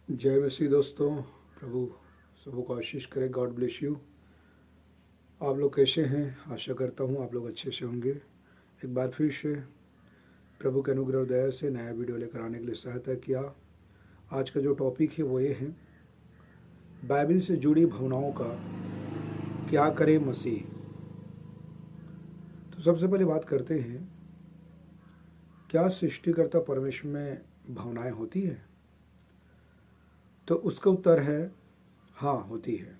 जय मसीह दोस्तों। प्रभु सबको आशीष करे। God bless you. आप लोग कैसे हैं? आशा करता हूँ आप लोग अच्छे से होंगे। एक बार फिर से प्रभु के अनुग्रह और दया से नया वीडियो लेकर आने के लिए सहायता किया। आज का जो टॉपिक है वो ये है, बाइबल से जुड़ी भावनाओं का क्या करे मसीह। तो सबसे पहले बात करते हैं, क्या सृष्टिकर्ता परमेश्वर में भावनाएं होती हैं? तो उसका उत्तर है हाँ, होती है।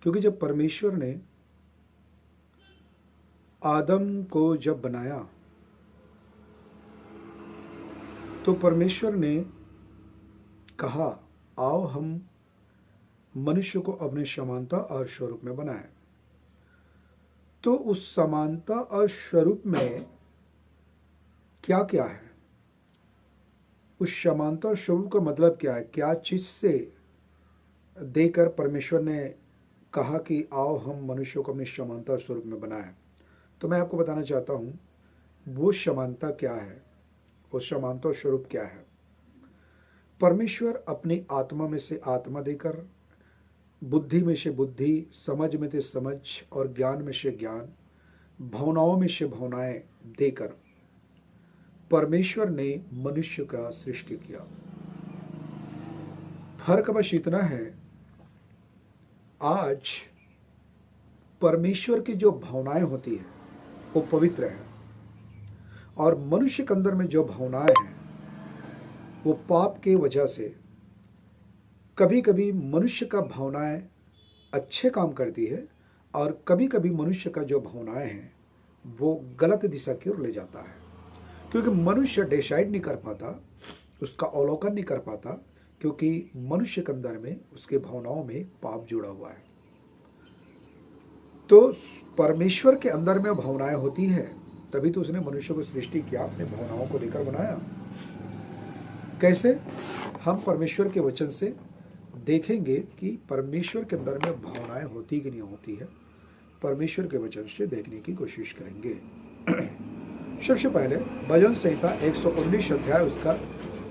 क्योंकि जब परमेश्वर ने आदम को जब बनाया तो परमेश्वर ने कहा, आओ हम मनुष्य को अपने समानता और स्वरूप में बनाएं। तो उस समानता और स्वरूप में क्या क्या है? उस समानता और स्वरूप का मतलब क्या है? क्या चीज से देकर परमेश्वर ने कहा कि आओ हम मनुष्य को अपनी समानता और स्वरूप में बनाएं? तो मैं आपको बताना चाहता हूँ वो समानता क्या है, वो समानता और स्वरूप क्या है। परमेश्वर अपनी आत्मा में से आत्मा देकर, बुद्धि में से बुद्धि, समझ में से समझ और ज्ञान में से ज्ञान, भावनाओं में से भावनाएं देकर परमेश्वर ने मनुष्य का सृष्टि किया। फर्क बस इतना है, आज परमेश्वर की जो भावनाएं होती है वो पवित्र है, और मनुष्य के अंदर में जो भावनाएं हैं वो पाप के वजह से कभी कभी मनुष्य का भावनाएं अच्छे काम करती है, और कभी कभी मनुष्य का जो भावनाएं हैं वो गलत दिशा की ओर ले जाता है। क्योंकि मनुष्य डिसाइड नहीं कर पाता, उसका अवलोकन नहीं कर पाता, क्योंकि मनुष्य के अंदर में उसके भावनाओं में पाप जुड़ा हुआ है। तो परमेश्वर के अंदर में भावनाएं होती है, तभी तो उसने मनुष्य को सृष्टि किया, अपने भावनाओं को देकर बनाया। कैसे? हम परमेश्वर के वचन से देखेंगे कि परमेश्वर के अंदर में भावनाएं होती कि नहीं होती है। परमेश्वर के वचन से देखने की कोशिश करेंगे। सबसे पहले भजन संहिता 119 अध्याय उसका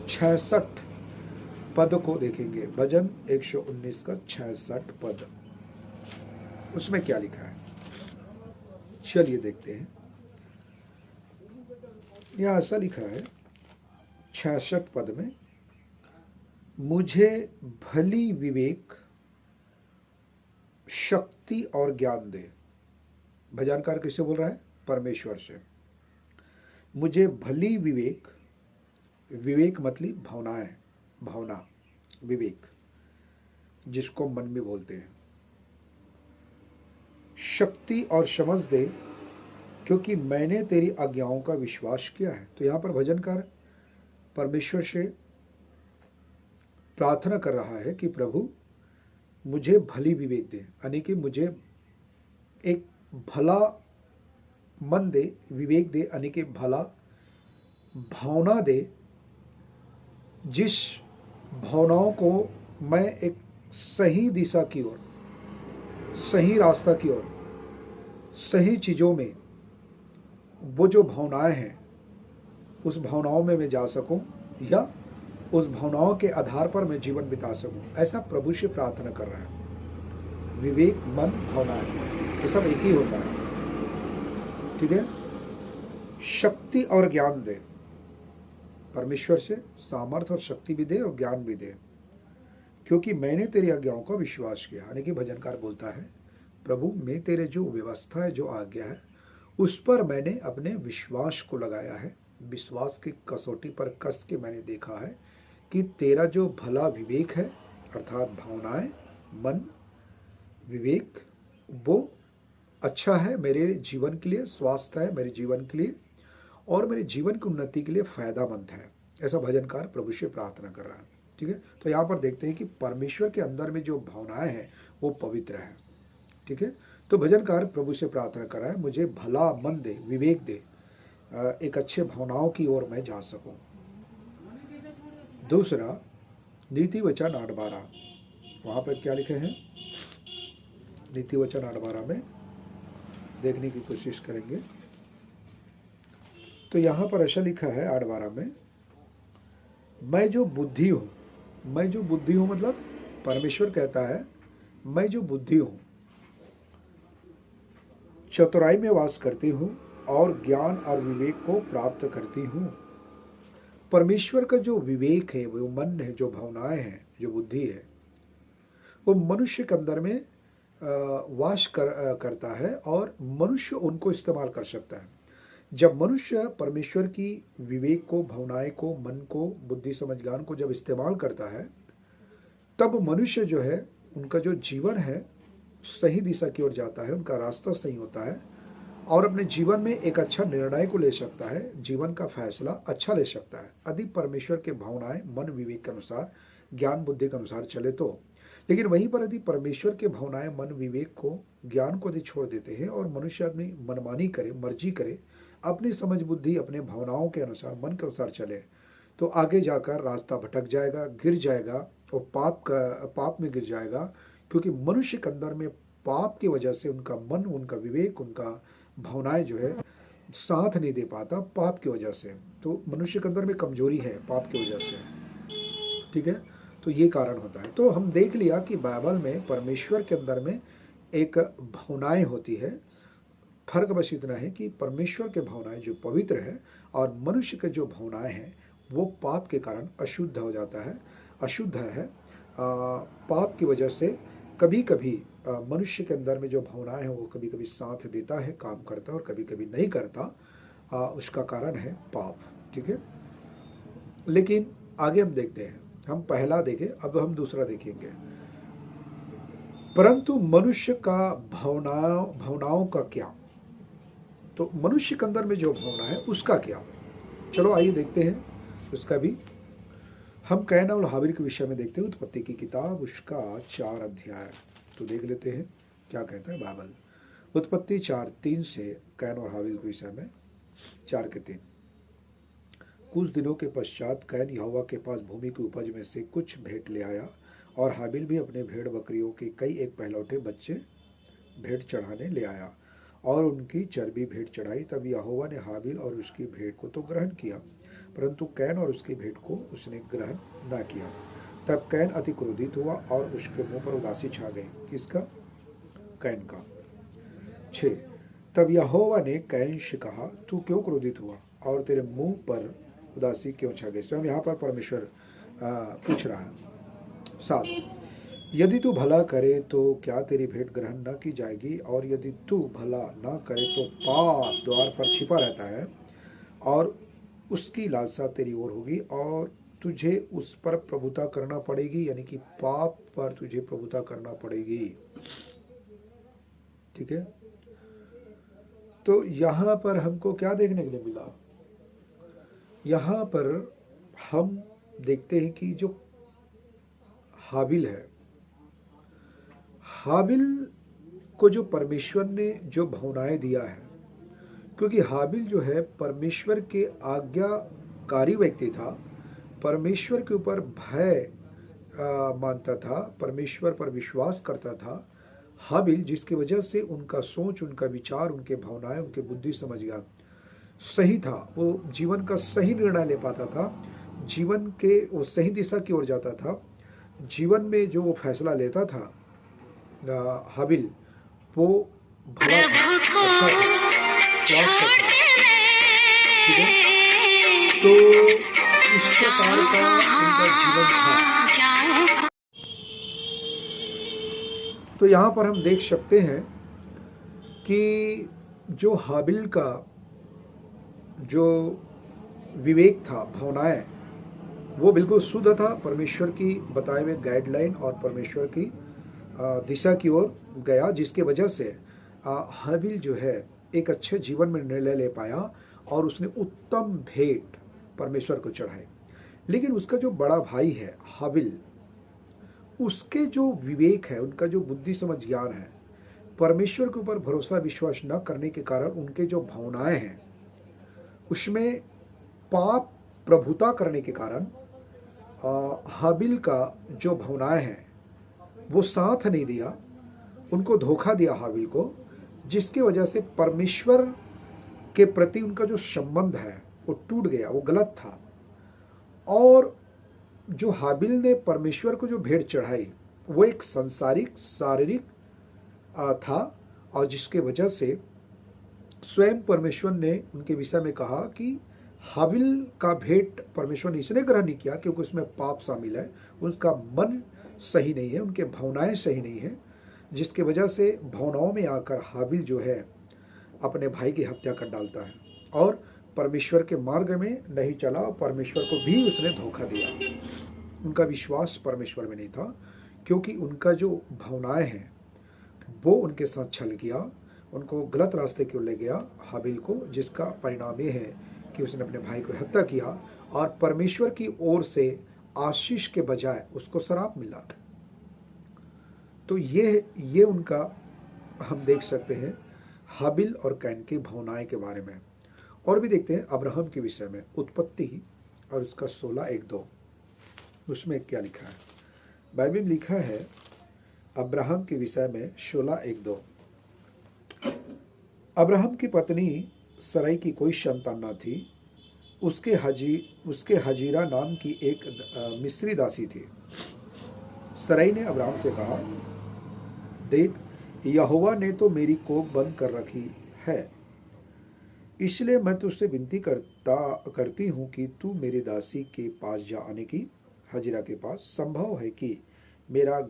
66 पद को देखेंगे। भजन 119 का 66 पद, उसमें क्या लिखा है चलिए देखते हैं। यह ऐसा लिखा है 66 पद में, मुझे भली विवेक, शक्ति और ज्ञान दे। भजनकार किससे बोल रहा है? परमेश्वर से। मुझे भली विवेक, विवेक मतलब भावनाएं, भावना, विवेक जिसको मन में बोलते हैं, शक्ति और समझ दे, क्योंकि मैंने तेरी आज्ञाओं का विश्वास किया है। तो यहाँ पर भजनकार परमेश्वर से प्रार्थना कर रहा है कि प्रभु मुझे भली विवेक दे, यानी कि मुझे एक भला मन दे, विवेक दे, यानी कि भला भावना दे, जिस भावनाओं को मैं एक सही दिशा की ओर, सही रास्ता की ओर, सही चीज़ों में, वो जो भावनाएं हैं उस भावनाओं में मैं जा सकूं, या उस भावनाओं के आधार पर मैं जीवन बिता सकूं। ऐसा प्रभु से प्रार्थना कर रहा है। विवेक, मन, भावनाएं, ये सब एक ही होता है, ठीक है। शक्ति और ज्ञान दे, परमेश्वर से सामर्थ्य और शक्ति भी दे और ज्ञान भी दे, क्योंकि मैंने तेरी आज्ञाओं का विश्वास किया। यानी कि भजनकार बोलता है, प्रभु मैं तेरे जो व्यवस्था है, जो आज्ञा है, उस पर मैंने अपने विश्वास को लगाया है। विश्वास की कसौटी पर कस के मैंने देखा है कि तेरा जो भला विवेक है, अर्थात भावनाएं, मन, विवेक, वो अच्छा है मेरे जीवन के लिए, स्वास्थ्य है मेरे जीवन के लिए, और मेरे जीवन की उन्नति के लिए फायदामंद है। ऐसा भजनकार प्रभु से प्रार्थना कर रहा है, ठीक है। तो यहाँ पर देखते हैं कि परमेश्वर के अंदर में जो भावनाएं हैं वो पवित्र है, ठीक है। तो भजनकार प्रभु से प्रार्थना कर रहा है, मुझे भला मन दे, विवेक दे, एक अच्छे भावनाओं की ओर मैं जा सकूं। दूसरा, नीति वचन 8:12, वहाँ पर क्या लिखे हैं? नीति वचन 8:12 में देखने की कोशिश करेंगे। तो यहाँ पर ऐसा लिखा है 8:12 में, मैं जो बुद्धि हूँ मैं जो बुद्धि हूँ, मतलब परमेश्वर कहता है मैं जो बुद्धि हूँ, चतुराई में वास करती हूँ और ज्ञान और विवेक को प्राप्त करती हूँ। परमेश्वर का जो विवेक है, वो मन है, जो भावनाएं हैं, जो बुद्धि है, वो मनुष्य के अंदर में करता है और मनुष्य उनको इस्तेमाल कर सकता है। जब मनुष्य परमेश्वर की विवेक को, भावनाएं को, मन को, बुद्धि समझ ज्ञान को जब इस्तेमाल करता है, तब मनुष्य जो है, उनका जो जीवन है सही दिशा की ओर जाता है, उनका रास्ता सही होता है और अपने जीवन में एक अच्छा निर्णय को ले सकता है, जीवन का फैसला अच्छा ले सकता है यदि परमेश्वर के भावनाएं मन विवेक के अनुसार, ज्ञान बुद्धि के अनुसार चले तो। लेकिन वहीं पर यदि परमेश्वर के भावनाएं मन विवेक को, ज्ञान को यदि छोड़ देते हैं और मनुष्य अपनी मनमानी करे, मर्जी करे, अपनी समझ बुद्धि अपने भावनाओं के अनुसार, मन के अनुसार चले, तो आगे जाकर रास्ता भटक जाएगा, गिर जाएगा और पाप में गिर जाएगा। क्योंकि मनुष्य के अंदर में पाप की वजह से उनका मन, उनका विवेक, उनका भावनाएं जो है साथ नहीं दे पाता पाप की वजह से। तो मनुष्य के अंदर में कमजोरी है पाप की वजह से, ठीक है। तो ये कारण होता है। तो हम देख लिया कि बाइबल में परमेश्वर के अंदर में एक भावनाएं होती है। फर्क बस इतना है कि परमेश्वर के भावनाएं जो पवित्र है और मनुष्य के जो भावनाएं हैं वो पाप के कारण अशुद्ध हो जाता है, अशुद्ध है। पाप की वजह से कभी कभी मनुष्य के अंदर में जो भावनाएं हैं वो कभी कभी साथ देता है, काम करता है, और कभी कभी नहीं करता। उसका कारण है पाप, ठीक है। लेकिन आगे हम देखते हैं, हम पहला देखें, अब हम दूसरा देखेंगे। परंतु मनुष्य का भावनाओं का क्या? तो मनुष्य के अंदर में जो भावना है उसका क्या? चलो आइए देखते हैं उसका भी। हम कैन और हाबिल के विषय में देखते हैं, उत्पत्ति की किताब उसका 4 अध्याय। तो देख लेते हैं क्या कहता है बाइबल। उत्पत्ति 4:3 से कैन और हाबिल के विषय में 4:3। कुछ दिनों के पश्चात कैन यहोवा के पास भूमि की उपज में से कुछ भेंट ले आया और हाबिल भी अपने भेड़ बकरियों के कई एक पहलौठे बच्चे भेंट चढ़ाने ले आया और उनकी चर्बी भेंट चढ़ाई। तब यहोवा ने हाबिल और उसकी भेंट को तो ग्रहण किया, परंतु कैन और उसकी भेंट को उसने ग्रहण न किया। तब कैन अति क्रोधित हुआ और उसके मुंह पर उदासी छा गई। किसका? कैन का। 6। तब यहोवा ने कैन से कहा, तू क्यों क्रोधित हुआ और तेरे मुंह पर उदासी क्यों छा गई? स्वयं यहाँ पर परमेश्वर पूछ रहा है। 7। यदि तू भला करे तो क्या तेरी भेंट ग्रहण न की जाएगी, और यदि तू भला न करे तो पाप द्वार पर छिपा रहता है और उसकी लालसा तेरी ओर होगी और तुझे उस पर प्रभुता करना पड़ेगी, यानी कि पाप पर तुझे प्रभुता करना पड़ेगी, ठीक है। तो यहाँ पर हमको क्या देखने के लिए मिला? यहाँ पर हम देखते हैं कि जो हाबिल है, हाबिल को जो परमेश्वर ने जो भावनाएं दिया है, क्योंकि हाबिल जो है परमेश्वर के आज्ञाकारी व्यक्ति था, परमेश्वर के ऊपर भय मानता था, परमेश्वर पर विश्वास करता था। हाबिल जिसकी वजह से उनका सोच, उनका विचार, उनके भावनाएं, उनके बुद्धि समझ गया सही था, वो जीवन का सही निर्णय ले पाता था, जीवन के वो सही दिशा की ओर जाता था, जीवन में जो वो फैसला लेता था हाबिल वो भला था, अच्छा था, स्वास्थ्य था, ठीक है। तो इस प्रकार का उनका जीवन था। तो यहाँ पर हम देख सकते हैं कि जो हाबिल का जो विवेक था, भावनाएं, वो बिल्कुल शुद्ध था, परमेश्वर की बताए हुए गाइडलाइन और परमेश्वर की दिशा की ओर गया, जिसके वजह से हाबिल जो है एक अच्छे जीवन में निर्णय ले पाया और उसने उत्तम भेंट परमेश्वर को चढ़ाई। लेकिन उसका जो बड़ा भाई है हाबिल, उसके जो विवेक है, उनका जो बुद्धि समझ ज्ञान है, परमेश्वर के ऊपर भरोसा विश्वास न करने के कारण उनके जो भावनाएं हैं उसमें पाप प्रभुता करने के कारण हाबिल का जो भावनाएं हैं वो साथ नहीं दिया, उनको धोखा दिया हाबिल को, जिसके वजह से परमेश्वर के प्रति उनका जो संबंध है वो टूट गया, वो गलत था। और जो हाबिल ने परमेश्वर को जो भेंट चढ़ाई वो एक संसारिक शारीरिक था, और जिसके वजह से स्वयं परमेश्वर ने उनके विषय में कहा कि हाबिल का भेंट परमेश्वर ने इसने ग्रहण नहीं किया क्योंकि उसमें पाप शामिल है, उसका मन सही नहीं है, उनके भावनाएं सही नहीं है, जिसके वजह से भावनाओं में आकर हाबिल जो है अपने भाई की हत्या कर डालता है और परमेश्वर के मार्ग में नहीं चला, परमेश्वर को भी उसने धोखा दिया। उनका विश्वास परमेश्वर में नहीं था क्योंकि उनका जो भावनाएं हैं वो उनके साथ छल किया, उनको गलत रास्ते क्यों ले गया हाबिल को, जिसका परिणाम ये है कि उसने अपने भाई को हत्या किया और परमेश्वर की ओर से आशीष के बजाय उसको श्राप मिला। तो ये उनका हम देख सकते हैं हाबिल और कैन की भावनाएं के बारे में। और भी देखते हैं अब्राहम के विषय में, उत्पत्ति और उसका 16:1-2, उसमें क्या लिखा है। बाइबल में लिखा है अब्राहम के विषय में 16:1-2, अब्राहम की पत्नी सराई की कोई संतान न थी, उसके हजीरा नाम की एक मिस्री दासी थी। सराई ने अब्राहम से कहा, देख, यहोवा ने तो मेरी कोख बंद कर रखी है, इसलिए मैं तुझसे विनती करती हूँ कि तू मेरी दासी के पास जा, आने की हजीरा के पास। संभव है कि मेरा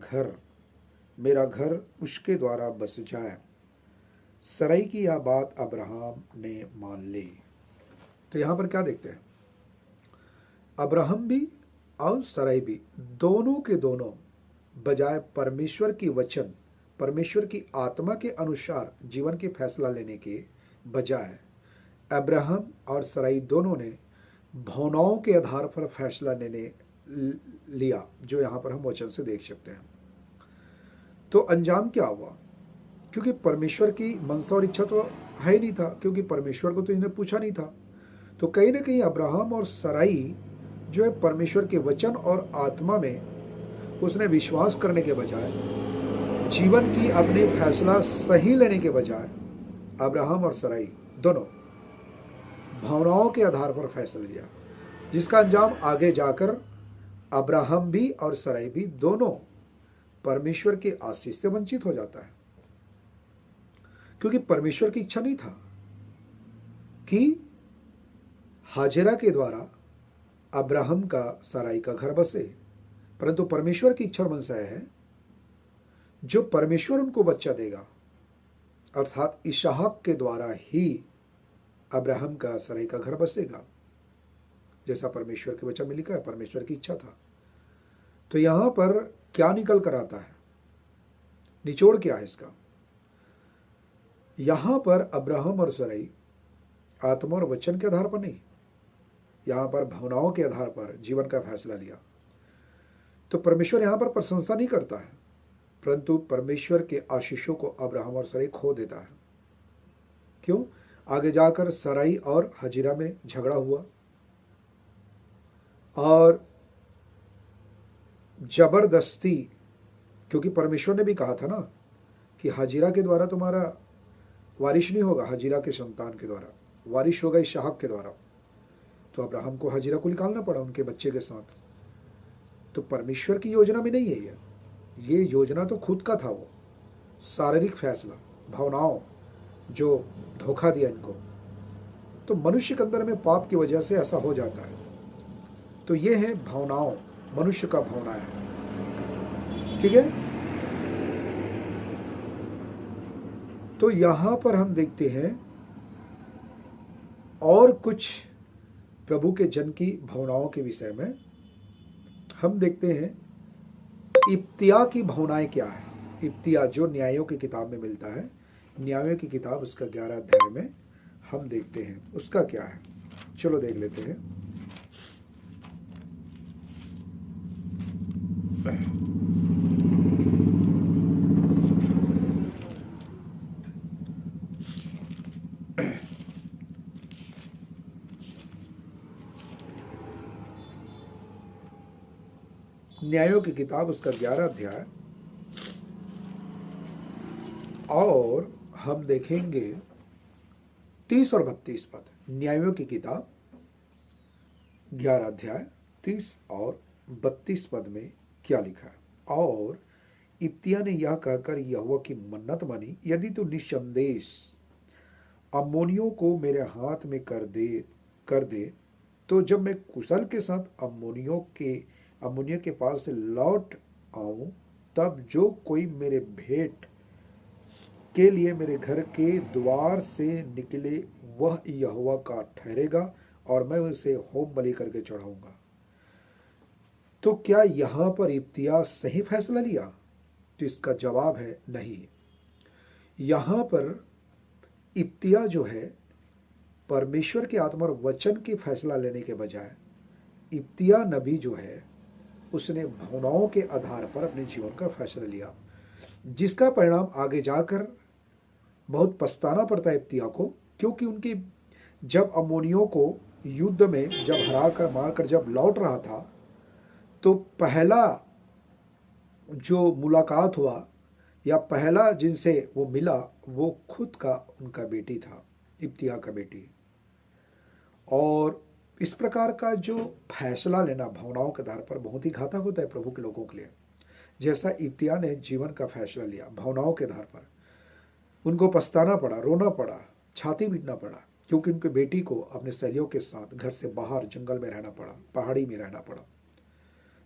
घर उसके द्वारा बस जाए। सराई की यह बात अब्राहम ने मान ली। तो यहाँ पर क्या देखते हैं, अब्राहम भी और सराई भी दोनों के दोनों बजाय परमेश्वर की वचन, परमेश्वर की आत्मा के अनुसार जीवन के फैसला लेने के बजाय अब्राहम और सराई दोनों ने भावनाओं के आधार पर फैसला लेने लिया, जो यहाँ पर हम वचन से देख सकते हैं। तो अंजाम क्या हुआ, क्योंकि परमेश्वर की मनसा और इच्छा तो है ही नहीं था, क्योंकि परमेश्वर को तो इन्हें पूछा नहीं था। तो कहीं ना कहीं अब्राहम और सराई जो है परमेश्वर के वचन और आत्मा में उसने विश्वास करने के बजाय, जीवन की अपनी फैसला सही लेने के बजाय अब्राहम और सराई दोनों भावनाओं के आधार पर फैसला लिया, जिसका अंजाम आगे जाकर अब्राहम भी और सराई भी दोनों परमेश्वर के आशीष से वंचित हो जाता है। क्योंकि परमेश्वर की इच्छा नहीं था कि हाजेरा के द्वारा अब्राहम का सराई का घर बसे, परंतु परमेश्वर की इच्छा मनसा है जो परमेश्वर उनको बच्चा देगा, अर्थात इसहाक के द्वारा ही अब्राहम का सराई का घर बसेगा, जैसा परमेश्वर के वचन में लिखा है, परमेश्वर की इच्छा था। तो यहां पर क्या निकल कर आता है, निचोड़ क्या है इसका, यहां पर अब्राहम और सराई आत्मा और वचन के आधार पर नहीं, यहां पर भावनाओं के आधार पर जीवन का फैसला लिया। तो परमेश्वर यहां पर प्रशंसा नहीं करता है, परंतु परमेश्वर के आशीषों को अब्राहम और सराई खो देता है। क्यों? आगे जाकर सराई और हजीरा में झगड़ा हुआ और जबरदस्ती, क्योंकि परमेश्वर ने भी कहा था ना कि हजीरा के द्वारा तुम्हारा वारिश नहीं होगा, हजीरा के संतान के द्वारा वारिश होगा इसहाक के द्वारा। तो अब्राहम को हजीरा को निकालना पड़ा उनके बच्चे के साथ। तो परमेश्वर की योजना में नहीं है ये योजना तो खुद का था, वो शारीरिक फैसला, भावनाओं जो धोखा दिया इनको। तो मनुष्य के अंदर में पाप की वजह से ऐसा हो जाता है। तो ये है भावनाओं, मनुष्य का भावना है, ठीक है। तो यहां पर हम देखते हैं और कुछ प्रभु के जन की भावनाओं के विषय में हम देखते हैं। इब्तिया की भावनाएं क्या है, इब्तिया जो न्यायों की किताब में मिलता है, न्यायों की किताब उसका 11 अध्याय में हम देखते हैं उसका क्या है। चलो देख लेते हैं। न्यायों की किताब उसका 11 अध्याय और हम देखेंगे 30 और 32 पद। न्यायों की किताब 11 अध्याय 30 और 32 पद में क्या लिखा है। और इब्तिया ने यह कहकर यहोवा की मन्नत मानी, यदि तू निस्संदेह अम्मोनियों को मेरे हाथ में कर दे तो जब मैं कुशल के साथ अम्मोनियों के पास से लौट आऊं, तब जो कोई मेरे भेंट के लिए मेरे घर के द्वार से निकले वह यहोवा का ठहरेगा और मैं उसे होम बलि करके चढ़ाऊंगा। तो क्या यहां पर इब्तिया सही फैसला लिया? तो इसका जवाब है नहीं। यहां पर इब्तिया जो है परमेश्वर के आत्मा और वचन की फैसला लेने के बजाय इब्तिया नबी जो है उसने भावनाओं के आधार पर अपने जीवन का फैसला लिया, जिसका परिणाम आगे जाकर बहुत पछताना पड़ता है इब्तिया को। क्योंकि उनकी जब अम्मोनियों को युद्ध में जब हराकर मारकर जब लौट रहा था, तो पहला जो मुलाकात हुआ या पहला जिनसे वो मिला वो खुद का उनका बेटी था, इब्तिया का बेटी। और इस प्रकार का जो फैसला लेना भावनाओं के आधार पर बहुत ही घातक होता है प्रभु के लोगों के लिए। जैसा इब्तिया ने जीवन का फैसला लिया भावनाओं के आधार पर, उनको पछताना पड़ा, रोना पड़ा, छाती पीटना पड़ा, क्योंकि उनके बेटी को अपने सहेलियों के साथ घर से बाहर जंगल में रहना पड़ा, पहाड़ी में रहना पड़ा।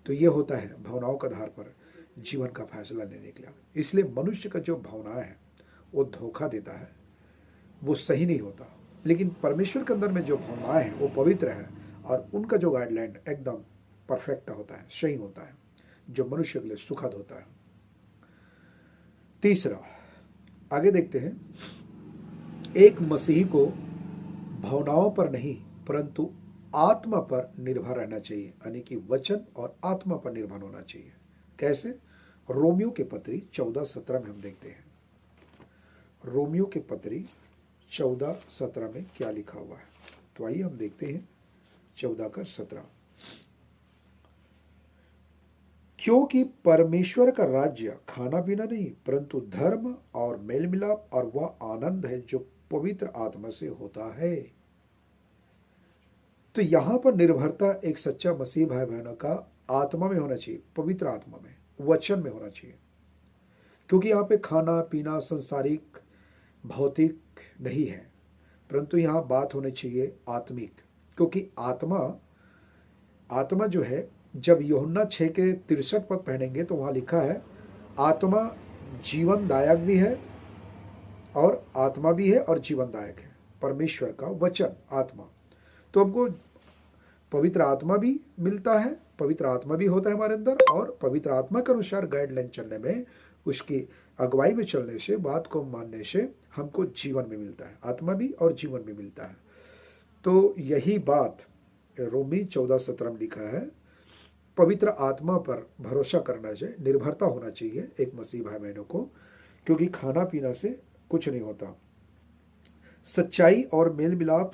तो ये होता है भावनाओं के आधार पर जीवन का फैसला लेने के लिए। इसलिए मनुष्य का जो भावनाएं है वो धोखा देता है, वो सही नहीं होता। लेकिन परमेश्वर के अंदर में जो भावनाएं हैं वो पवित्र है और उनका जो गाइडलाइन एकदम परफेक्ट होता है, सही होता है, जो मनुष्य के लिए सुखद होता है। तीसरा, आगे देखते हैं, एक मसीही को भावनाओं पर नहीं परंतु आत्मा पर निर्भर रहना चाहिए, यानी कि वचन और आत्मा पर निर्भर होना चाहिए। कैसे? रोमियो के पत्री 14:17 में हम देखते हैं। रोमियो के पत्री 14:17 में क्या लिखा हुआ है, तो आइए हम देखते हैं 14:17। क्योंकि परमेश्वर का राज्य खाना पीना नहीं परंतु धर्म और मेल मिलाप और वह आनंद है जो पवित्र आत्मा से होता है। तो यहां पर निर्भरता एक सच्चा मसीह भाई बहनों का आत्मा में होना चाहिए, पवित्र आत्मा में, वचन में होना चाहिए। क्योंकि यहाँ पे खाना पीना संसारिक भौतिक नहीं है, परंतु यहाँ बात होनी चाहिए आत्मिक। क्योंकि आत्मा जो है, जब यूहन्ना 6:63 पद पढ़ेंगे तो वहाँ लिखा है आत्मा जीवनदायक भी है और आत्मा भी है और जीवनदायक है, परमेश्वर का वचन आत्मा। तो हमको पवित्र आत्मा भी मिलता है, पवित्र आत्मा भी होता है हमारे अंदर, और पवित्र आत्मा के अनुसार गाइडलाइन चलने में, उसकी अगुवाई में चलने से, बात को मानने से हमको जीवन में मिलता है, आत्मा भी और जीवन में मिलता है। तो यही बात रोमी 14:17 में लिखा है, पवित्र आत्मा पर भरोसा करना चाहिए, निर्भरता होना चाहिए एक मसीह भाई बहनों को, क्योंकि खाना पीना से कुछ नहीं होता। सच्चाई और मेल मिलाप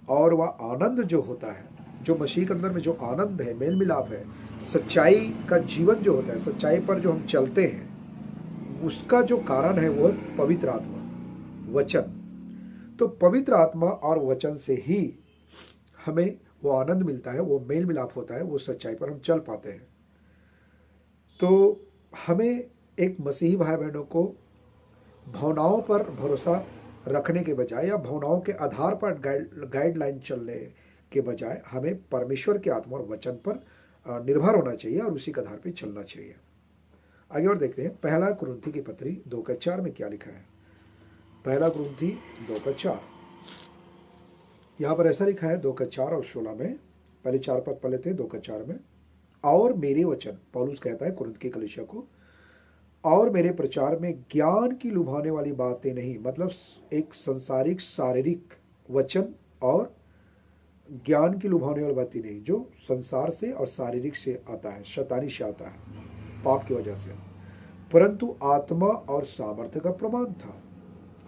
और वह आनंद जो होता है, जो मसीह के अंदर में जो आनंद है, मेल मिलाप है, सच्चाई का जीवन जो होता है, सच्चाई पर जो हम चलते हैं, उसका जो कारण है वो पवित्र आत्मा, वचन। तो पवित्र आत्मा और वचन से ही हमें वो आनंद मिलता है, वो मेल मिलाप होता है, वो सच्चाई पर हम चल पाते हैं। तो हमें एक मसीही भाई बहनों को भावनाओं पर भरोसा रखने के बजाय या भावनाओं के आधार पर गाइडलाइन चलने के बजाय हमें परमेश्वर के आत्मा और वचन पर निर्भर होना चाहिए और उसी के आधार पर चलना चाहिए। आगे और देखते हैं, पहला कुरिन्थी की पत्री 2:4 में क्या लिखा है। पहला कुरिन्थी 2:4, यहाँ पर ऐसा लिखा है 2:4 और 16 में। पहले 4 पद पढ़े थे 2:4 में। और मेरे वचन, पौलुस कहता है कुरिन्थ की कलीसिया को, और मेरे प्रचार में ज्ञान की लुभाने वाली बातें नहीं, मतलब एक संसारिक शारीरिक वचन और ज्ञान की लुभाने वाली बातें नहीं, जो संसार से और शारीरिक से आता है, शैतानी से आता है, पाप की वजह से, परंतु आत्मा और सामर्थ्य का प्रमाण था।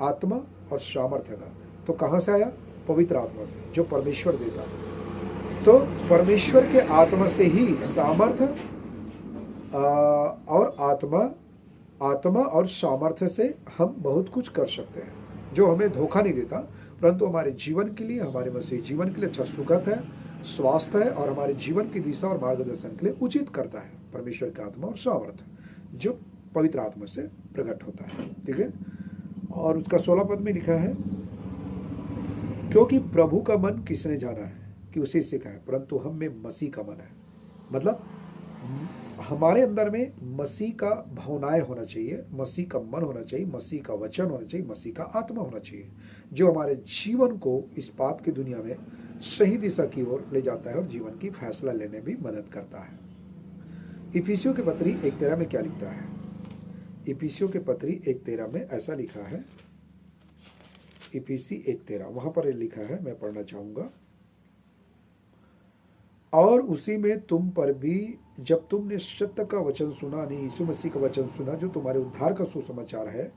आत्मा और सामर्थ्य का तो कहाँ से आया? पवित्र आत्मा से, जो परमेश्वर देता है। तो परमेश्वर के आत्मा से ही सामर्थ्य और आत्मा और सामर्थ्य से हम बहुत कुछ कर सकते हैं, जो हमें धोखा नहीं देता, परंतु हमारे जीवन के लिए, हमारे मसीह जीवन के लिए अच्छा सुखद है, स्वास्थ्य है और हमारे जीवन की दिशा और मार्गदर्शन के लिए उचित करता है। परमेश्वर की आत्मा और सामर्थ जो पवित्र आत्मा से प्रकट होता है, ठीक है। और उसका 16 पद में लिखा है, क्योंकि प्रभु का मन किसने जाना है कि उसे सिखाए, परंतु हम में मसीह का मन है। मतलब हमारे अंदर में मसीह का भावनाएं होना चाहिए, मसीह का मन होना चाहिए, मसीह का वचन होना चाहिए, मसीह का आत्मा होना चाहिए, जो हमारे जीवन को इस पाप की दुनिया में सही दिशा की ओर ले जाता है और जीवन की फैसला लेने में मदद करता है। इफिसियों के पत्री 1:13 में क्या लिखता है? इफिसियों के पत्री 1:13 में ऐसा लिखा है, इफिसी 1:13 वहां पर लिखा है, मैं पढ़ना चाहूंगा। और उसी में तुम पर भी जब तुमने सत्य का वचन सुना, नहीं यीशु मसीह का वचन सुना जो तुम्हारे उद्धार का सुसमाचार है,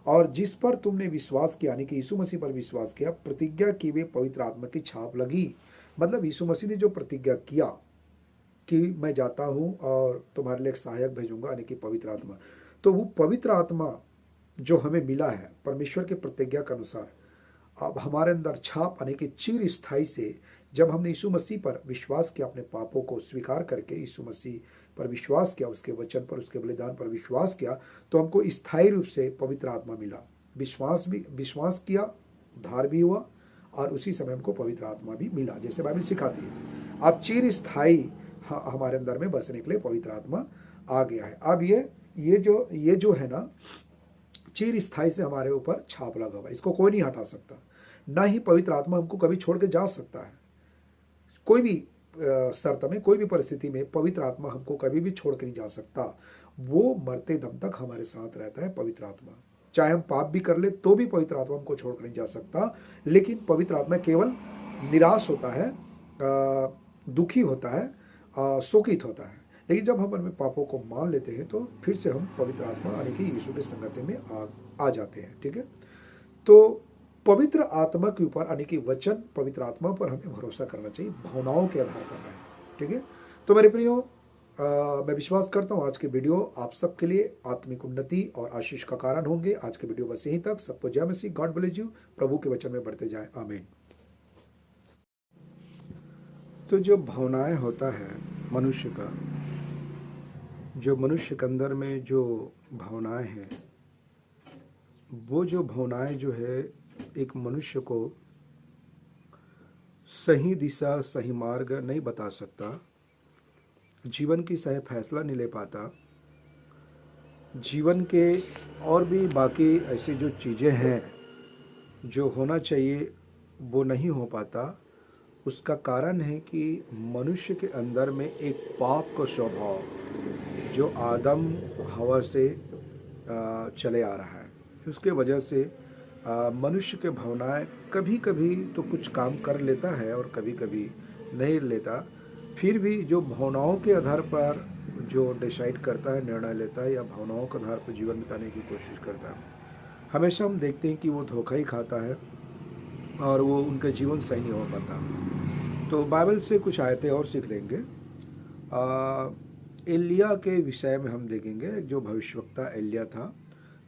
और जिस पर तुमने विश्वास किया, यानी कि यीशु मसीह पर विश्वास किया, प्रतिज्ञा की वे पवित्र आत्मा की छाप लगी। मतलब यीशु मसीह ने जो प्रतिज्ञा किया कि मैं जाता हूं और तुम्हारे लिए एक सहायक भेजूंगा, यानी कि पवित्र आत्मा, तो वो पवित्र आत्मा जो हमें मिला है परमेश्वर के प्रतिज्ञा के अनुसार, अब हमारे अंदर छाप यानी कि चिर स्थायी से, जब हमने यीशु मसीह पर विश्वास किया, अपने पापों को स्वीकार करके यीशु मसीह पर विश्वास किया, उसके वचन पर, उसके बलिदान पर विश्वास किया, तो हमको स्थायी रूप से पवित्र आत्मा मिला। विश्वास किया, उद्धार भी हुआ, और उसी समय हमको पवित्र आत्मा भी मिला, जैसे बाइबल सिखाती है। अब चिर स्थायी हमारे अंदर में बसने के लिए पवित्र आत्मा आ गया है। अब ये जो है ना, चिर स्थायी से हमारे ऊपर छाप लगा हुआ, इसको कोई नहीं हटा सकता, ना ही पवित्र आत्मा हमको कभी छोड़ के जा सकता है। कोई भी शर्त में, कोई भी परिस्थिति में पवित्र आत्मा हमको कभी भी छोड़ के नहीं जा सकता। वो मरते दम तक हमारे साथ रहता है पवित्र आत्मा। चाहे हम पाप भी कर ले तो भी पवित्र आत्मा हमको छोड़ कर नहीं जा सकता। लेकिन पवित्र आत्मा केवल निराश होता है, दुखी होता है, शोकित होता है। लेकिन जब हम अपने पापों को मान लेते हैं तो फिर से हम पवित्र आत्मा यानी कि यीशु के संगति में आ जाते हैं, ठीक है। तो पवित्र आत्मा के ऊपर यानी कि वचन, पवित्र आत्मा पर हमें भरोसा करना चाहिए, भावनाओं के आधार पर नहीं, ठीक है। तो मेरे प्रियो, मैं विश्वास करता हूँ आज के वीडियो आप सबके लिए आत्मिक उन्नति और आशीष का कारण होंगे। आज के वीडियो बस यहीं तक। सबको जय मसीह, गॉड ब्लेस यू। प्रभु के वचन में बढ़ते जाए, आमीन। तो जो भावनाएं होता है मनुष्य का, जो मनुष्य के अंदर में जो भावनाएं हैं, वो जो भावनाएं जो है एक मनुष्य को सही दिशा, सही मार्ग नहीं बता सकता, जीवन की सही फैसला नहीं ले पाता, जीवन के और भी बाकी ऐसी जो चीज़ें हैं जो होना चाहिए वो नहीं हो पाता। उसका कारण है कि मनुष्य के अंदर में एक पाप का स्वभाव जो आदम हवा से चले आ रहा है, उसके वजह से मनुष्य के भावनाएं कभी कभी तो कुछ काम कर लेता है और कभी कभी नहीं लेता। फिर भी जो भावनाओं के आधार पर जो डिसाइड करता है, निर्णय लेता है, या भावनाओं के आधार पर जीवन बिताने की कोशिश करता है, हमेशा हम देखते हैं कि वो धोखा ही खाता है और वो उनका जीवन सही नहीं हो पाता। तो बाइबल से कुछ आयतें और सीख लेंगे। एलिया के विषय में हम देखेंगे। जो भविष्यवक्ता एलिया था,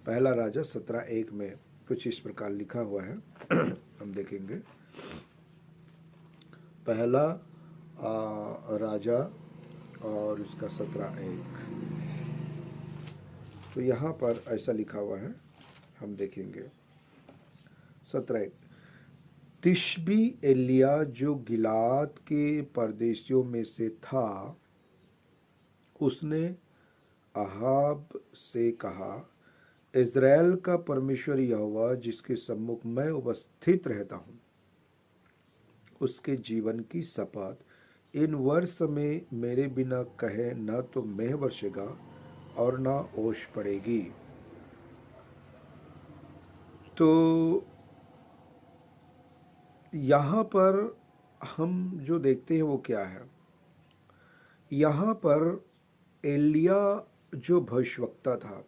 पहला राजा 17:1 में कुछ इस प्रकार लिखा हुआ है। हम देखेंगे पहला राजा और उसका 17:1। तो यहाँ पर ऐसा लिखा हुआ है, हम देखेंगे 17:1। तिशबी एलिया जो गिलाद के परदेशियों में से था, उसने अहाब से कहा, इज़राइल का परमेश्वर यहोवा जिसके सम्मुख मैं उपस्थित रहता हूँ, उसके जीवन की शपथ, इन वर्ष में मेरे बिना कहे न तो मेह वर्षेगा और न ओस पड़ेगी। तो यहाँ पर हम जो देखते हैं वो क्या है, यहाँ पर एलिया जो भविष्यवक्ता था,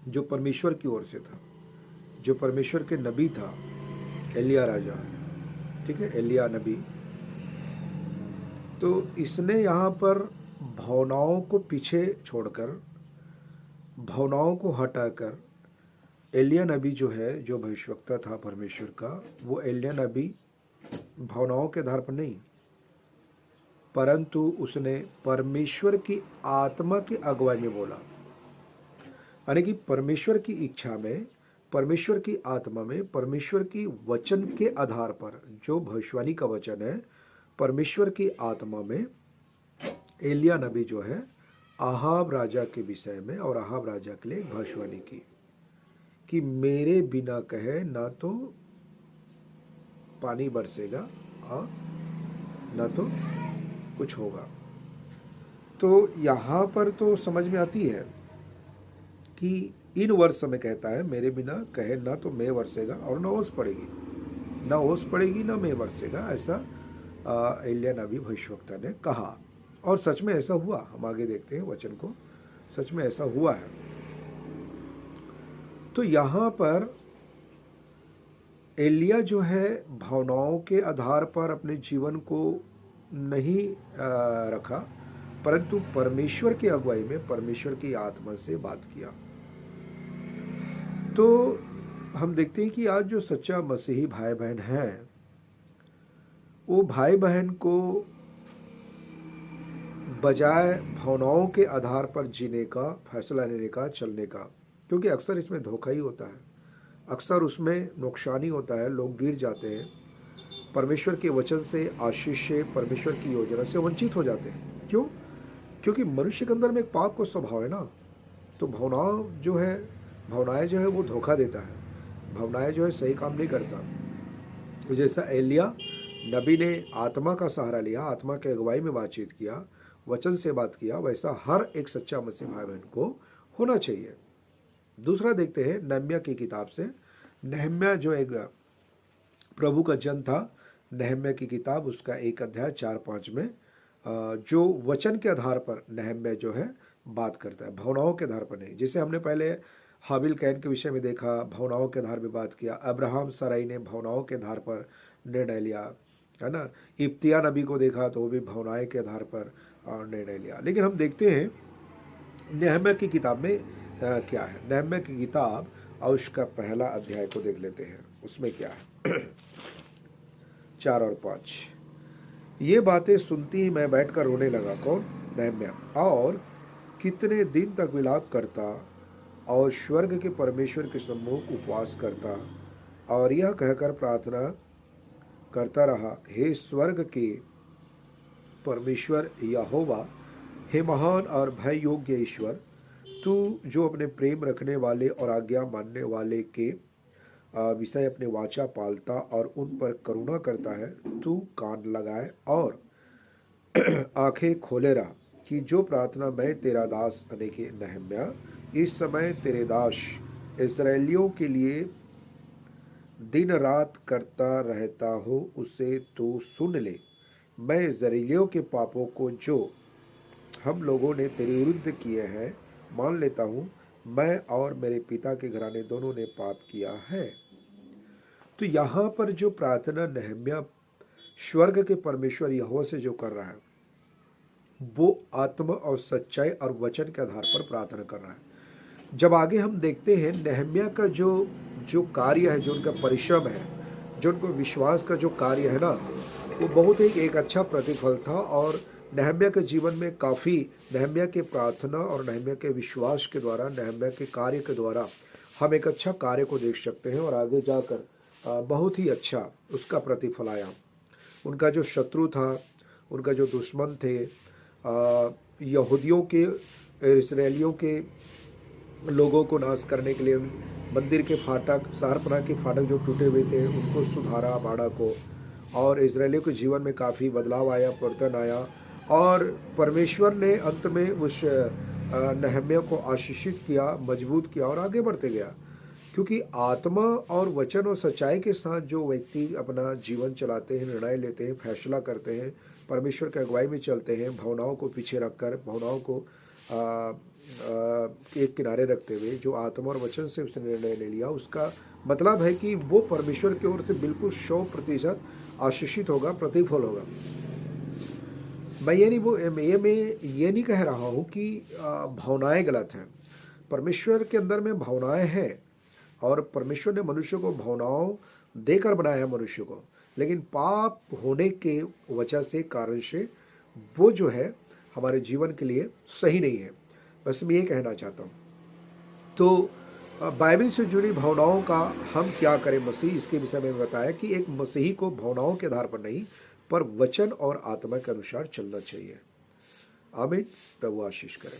जो परमेश्वर की ओर से था, जो परमेश्वर के नबी था, एलिया राजा, ठीक है, एलिया नबी। तो इसने यहाँ पर भावनाओं को पीछे छोड़कर, भावनाओं को हटाकर, एलिया नबी जो है, जो भविष्यवक्ता था परमेश्वर का, वो एलिया नबी भावनाओं के आधार पर नहीं, परंतु उसने परमेश्वर की आत्मा की अगुवाई में बोला। यानी कि परमेश्वर की इच्छा में, परमेश्वर की आत्मा में, परमेश्वर की वचन के आधार पर, जो भविष्यवाणी का वचन है, परमेश्वर की आत्मा में एलिया नबी जो है आहाब राजा के विषय में और आहाब राजा के लिए भविष्यवाणी की कि मेरे बिना कहे ना तो पानी बरसेगा और ना तो कुछ होगा। तो यहाँ पर तो समझ में आती है कि इन वर्ष में कहता है मेरे बिना कहे ना तो मैं बरसेगा और ना ओस पड़ेगी, ना ओस पड़ेगी ना मैं बरसेगा, ऐसा एलिया नबी भविष्यवक्ता ने कहा। और सच में ऐसा हुआ। हम आगे देखते हैं वचन को, सच में ऐसा हुआ है। तो यहाँ पर एलिया जो है भावनाओं के आधार पर अपने जीवन को नहीं रखा, परंतु परमेश्वर की अगुवाई में परमेश्वर की आत्मा से बात किया। तो हम देखते हैं कि आज जो सच्चा मसीही भाई बहन है, वो भाई बहन को बजाय भावनाओं के आधार पर जीने का, फैसला लेने का, चलने का, क्योंकि अक्सर इसमें धोखा ही होता है, अक्सर उसमें नुकसान ही होता है, लोग गिर जाते हैं, परमेश्वर के वचन से, आशीष से, परमेश्वर की योजना से वंचित हो जाते हैं। क्यों? क्योंकि मनुष्य के अंदर में एक पाप को स्वभाव है ना, तो भावनाएं जो है वो धोखा देता है, भावनाएं जो है सही काम नहीं करता। तो जैसा एलिया नबी ने आत्मा का सहारा लिया, आत्मा के अगुवाई में बातचीत किया, वचन से बात किया, वैसा हर एक सच्चा मसीह भाई बहन को होना चाहिए। दूसरा देखते हैं नहम्याह की किताब से। नहम्याह जो एक प्रभु का जन था, नहम्याह की किताब उसका 1 अध्याय 4-5 में जो वचन के आधार पर नहम्याह जो है बात करता है, भावनाओं के आधार पर नहीं। जैसे हमने पहले हाबिल कैन के विषय में देखा, भावनाओं के आधार पर बात किया। अब्राहम सराई ने भावनाओं के आधार पर निर्णय लिया, है ना। इब्तिया नबी को देखा तो वो भी भावनाएं के आधार पर निर्णय लिया। लेकिन हम देखते हैं नहम्याह की किताब में क्या है। नहम्याह की किताब और उसका पहला अध्याय को देख लेते हैं, उसमें क्या है। 4 और 5। ये बातें सुनती ही मैं बैठकर रोने लगा। कौन? नहम्याह। और कितने दिन तक विलाप करता और स्वर्ग के परमेश्वर के सम्मुख उपवास करता और यह कहकर प्रार्थना करता रहा, हे स्वर्ग के परमेश्वर यहोवा, हे महान और भय योग्य ईश्वर, तू जो अपने प्रेम रखने वाले और आज्ञा मानने वाले के विषय अपने वाचा पालता और उन पर करुणा करता है, तू कान लगाए और आंखें खोले रहा कि जो प्रार्थना मैं तेरा दास यानी कि नहम्याह इस समय तेरे दास इस्राएलियों के लिए दिन रात करता रहता हूँ, उसे तू सुन ले। मैं इस्राएलियों के पापों को जो हम लोगों ने तेरे विरुद्ध किए हैं मान लेता हूँ। मैं और मेरे पिता के घराने दोनों ने पाप किया है। तो यहाँ पर जो प्रार्थना नहम्याह स्वर्ग के परमेश्वर यहोवा से जो कर रहा है, वो आत्मा और सच्चाई और वचन के आधार पर प्रार्थना कर रहा है। जब आगे हम देखते हैं नहम्याह का जो कार्य है, जो उनका परिश्रम है, जो उनको विश्वास का जो कार्य है ना, वो बहुत ही एक अच्छा प्रतिफल था। और नहम्याह के जीवन में काफ़ी नहम्याह के प्रार्थना और नहम्याह के विश्वास के द्वारा, नहम्याह के कार्य के द्वारा हम एक अच्छा कार्य को देख सकते हैं और आगे जाकर बहुत ही अच्छा उसका प्रतिफल आया। उनका जो शत्रु था, उनका जो दुश्मन थे, यहूदियों के, इस्राएलियों के लोगों को नाश करने के लिए मंदिर के फाटक, शहरपनाह के फाटक जो टूटे हुए थे उनको सुधारा, बाड़ा को, और इस्राएलियों के जीवन में काफ़ी बदलाव आया, परिवर्तन आया। और परमेश्वर ने अंत में उस नहम्याह को आशीषित किया, मजबूत किया और आगे बढ़ते गया। क्योंकि आत्मा और वचन और सच्चाई के साथ जो व्यक्ति अपना जीवन चलाते हैं, निर्णय लेते हैं, फैसला करते हैं, परमेश्वर की अगुवाई में चलते हैं, भावनाओं को पीछे रखकर, भावनाओं को एक किनारे रखते हुए जो आत्मा और वचन से उसने निर्णय ले लिया, उसका मतलब है कि वो परमेश्वर की ओर से बिल्कुल 100% आशीषित होगा, प्रतिफल होगा। मैं ये नहीं कह रहा हूँ कि भावनाएं गलत हैं। परमेश्वर के अंदर में भावनाएं हैं और परमेश्वर ने मनुष्य को भावनाओं देकर बनाया है मनुष्य को, लेकिन पाप होने के वजह से, कारण से वो जो है हमारे जीवन के लिए सही नहीं है। बस मैं ये कहना चाहता हूँ। तो बाइबल से जुड़ी भावनाओं का हम क्या करें मसीह, इसके विषय में बताया कि एक मसीही को भावनाओं के आधार पर नहीं पर वचन और आत्मा के अनुसार चलना चाहिए। आमीन। प्रभु आशीष करें।